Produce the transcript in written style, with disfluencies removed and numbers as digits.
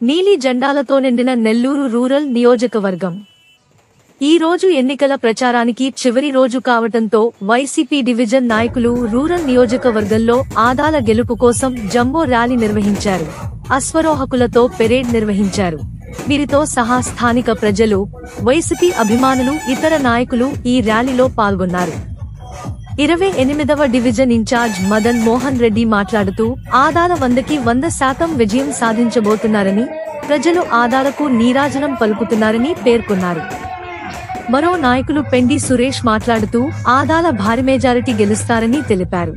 నీలి జెండాలతో నిండిన నెల్లూరు రూరల్ నియోజకవర్గం. ఈ రోజు ఎన్నికల ప్రచారానికి చివరి రోజు కావటంతో వైసీపీ డివిజన్ నాయకులు రూరల్ నియోజకవర్గంలో ఆదాల గెలుపు కోసం జంబో ర్యాలీ నిర్వహించారు. అశ్వరోహకులతో పెరేడ్ నిర్వహించారు. వీరితో సహా స్థానిక ప్రజలు, వైసీపీ అభిమానులు, ఇతర నాయకులు ఈ ర్యాలీలో పాల్గొన్నారు. 28వ డివిజన్ ఇన్ఛార్జ్ మదన్ మోహన్ రెడ్డి మాట్లాడుతూ ఆదాల 100కి 100% విజయం సాధించబోతున్నారని, ప్రజలు ఆదాలకు నీరాజనం పలుకుతున్నారని పేర్కొన్నారు. మరో నాయకులు పెండి సురేష్ మాట్లాడుతూ ఆదాల భారీ మెజారిటీ గెలుస్తారని తెలిపారు.